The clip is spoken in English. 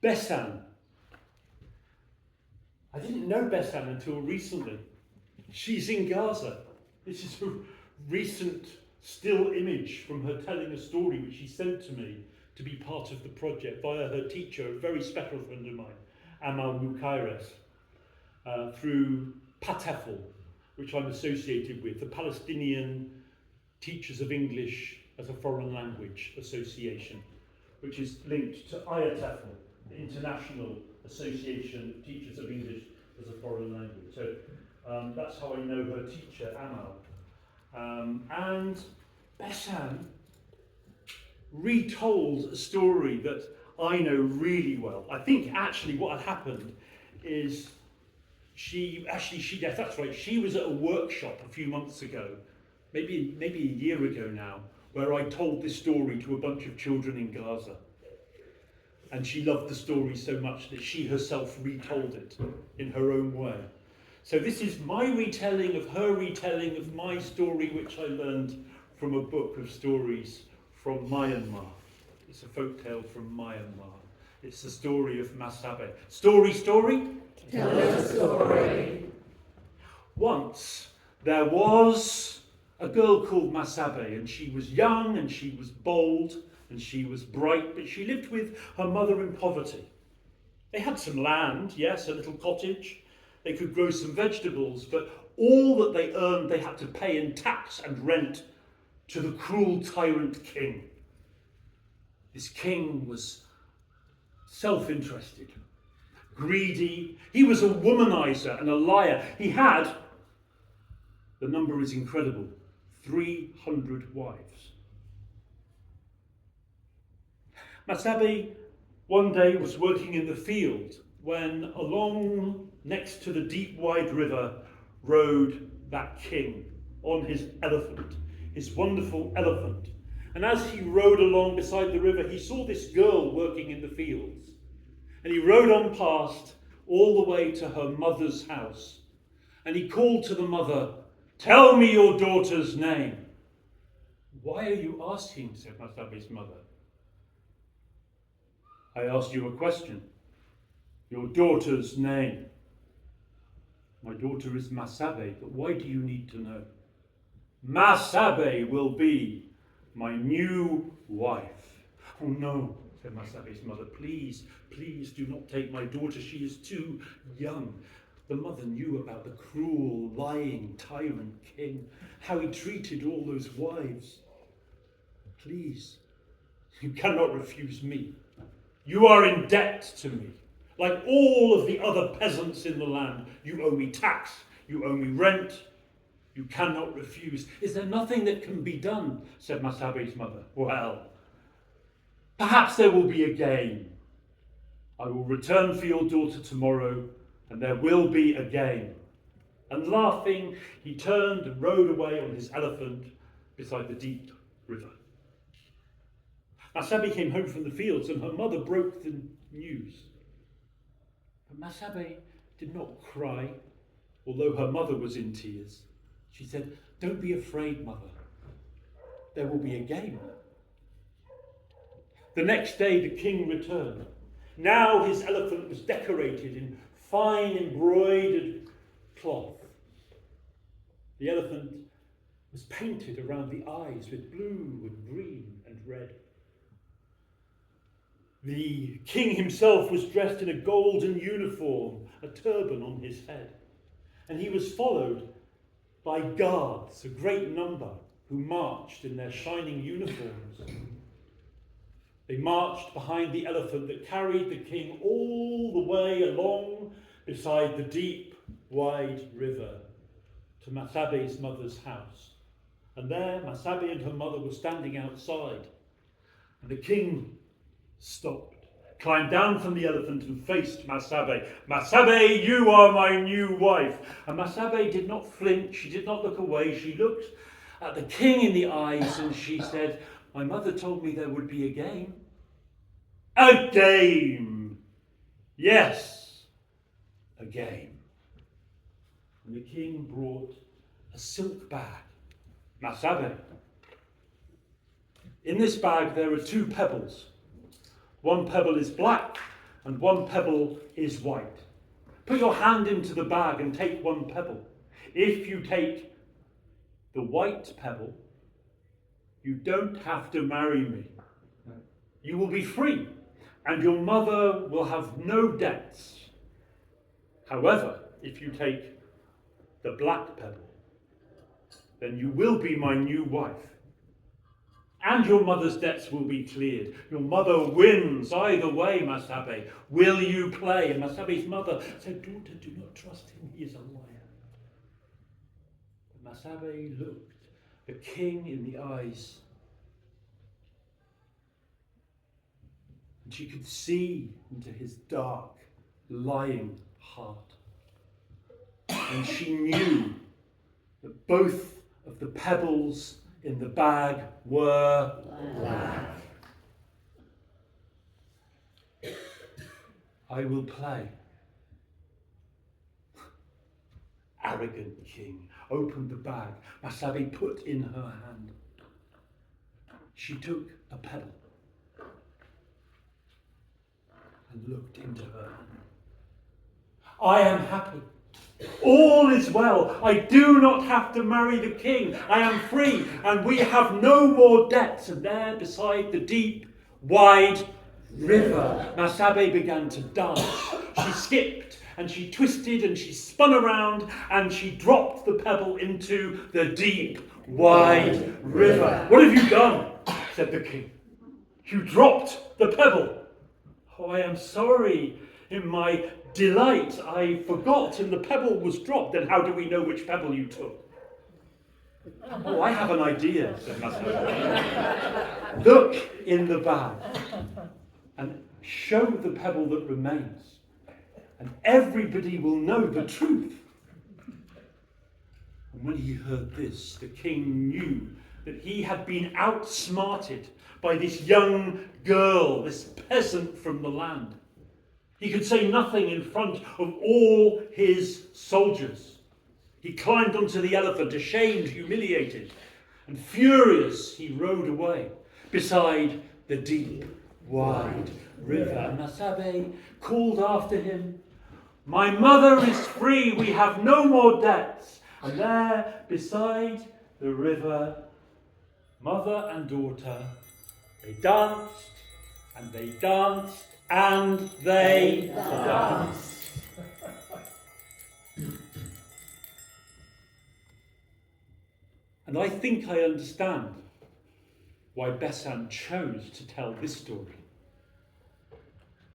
Besan. I didn't know Besan until recently. She's in Gaza. This is a recent still image from her telling a story which she sent to me to be part of the project via her teacher, a very special friend of mine, Amal Mukhairez, through Patefl, which I'm associated with, the Palestinian Teachers of English as a Foreign Language Association, which is linked to Ga2a, the International Association of Teachers of English as a Foreign Language. So that's how I know her teacher, Amal. And Besan retold a story that I know really well. I think actually what had happened is yes, that's right, she was at a workshop a few months ago, maybe a year ago now, where I told this story to a bunch of children in Gaza. And she loved the story so much that she herself retold it in her own way. So this is my retelling of her retelling of my story, which I learned from a book of stories from Myanmar. It's a folktale from Myanmar. It's the story of Ma Sabe. Story? Tell us a story. Once there was a girl called Ma Sabe, and she was young and she was bold and she was bright, but she lived with her mother in poverty. They had some land, yes, a little cottage. They could grow some vegetables, but all that they earned they had to pay in tax and rent to the cruel tyrant king. This king was self-interested, greedy. He was a womanizer and a liar. He had, the number is incredible, 300 wives. Ma Sabe one day was working in the field when along next to the deep wide river rode that king on his elephant, his wonderful elephant. And as he rode along beside the river, he saw this girl working in the fields. And he rode on past all the way to her mother's house. And he called to the mother, "Tell me your daughter's name." "Why are you asking?" said Ma Sabe's mother. "I asked you a question. Your daughter's name." "My daughter is Ma Sabe, but why do you need to know?" "Ma Sabe will be my new wife." "Oh no," said Ma Sabe's mother. Please do not take my daughter. She is too young." The mother knew about the cruel, lying tyrant king, how he treated all those wives. "Please, you cannot refuse me. You are in debt to me. Like all of the other peasants in the land, you owe me tax, you owe me rent. You cannot refuse." "Is there nothing that can be done?" said Ma Sabe's mother. "Well, perhaps there will be a game. I will return for your daughter tomorrow, and there will be a game." And laughing, he turned and rode away on his elephant beside the deep river. Ma Sabe came home from the fields, and her mother broke the news. But Ma Sabe did not cry, although her mother was in tears. She said, "Don't be afraid, mother. There will be a game." The next day the king returned. Now his elephant was decorated in fine embroidered cloth. The elephant was painted around the eyes with blue and green and red. The king himself was dressed in a golden uniform, a turban on his head, and he was followed by guards, a great number, who marched in their shining uniforms. They marched behind the elephant that carried the king all the way along beside the deep, wide river to Ma Sabe's mother's house. And there Ma Sabe and her mother were standing outside, and the king stopped, climbed down from the elephant and faced Ma Sabe. "Ma Sabe, you are my new wife." And Ma Sabe did not flinch, she did not look away. She looked at the king in the eyes and she said, "My mother told me there would be a game." "A game! Yes, a game." And the king brought a silk bag. "Ma Sabe, in this bag there are 2 pebbles. One pebble is black and one pebble is white. Put your hand into the bag and take one pebble. If you take the white pebble, you don't have to marry me. You will be free, and your mother will have no debts. However, if you take the black pebble, then you will be my new wife, and your mother's debts will be cleared. Your mother wins either way, Ma Sabe. Will you play? And Ma Sabe's mother said, daughter, do not trust him, he is a liar. But Ma Sabe looked the king in the eyes, and she could see into his dark, lying heart. And she knew that both of the pebbles in the bag were black. I will play. Arrogant king opened the bag Ma Sabe put in her hand. She took a pebble and looked into her hand. I am happy. All is well. I do not have to marry the king. I am free, and we have no more debts. And there, beside the deep, wide river, Ma Sabe began to dance. She skipped, and she twisted, and she spun around, and she dropped the pebble into the deep, wide river. What have you done? Said the king. You dropped the pebble. Oh, I am sorry. In my delight, I forgot, and the pebble was dropped. Then how do we know which pebble you took? Oh, I have an idea, said Ma Sabe. Look in the bag and show the pebble that remains, and everybody will know the truth. And when he heard this, the king knew that he had been outsmarted by this young girl, this peasant from the land. He could say nothing in front of all his soldiers. He climbed onto the elephant, ashamed, humiliated, and furious he rode away beside the deep, wide river. And Ma Sabe called after him, my mother is free, we have no more debts. And there, beside the river, mother and daughter, they danced, and they danced, and they danced. And I think I understand why Besan chose to tell this story.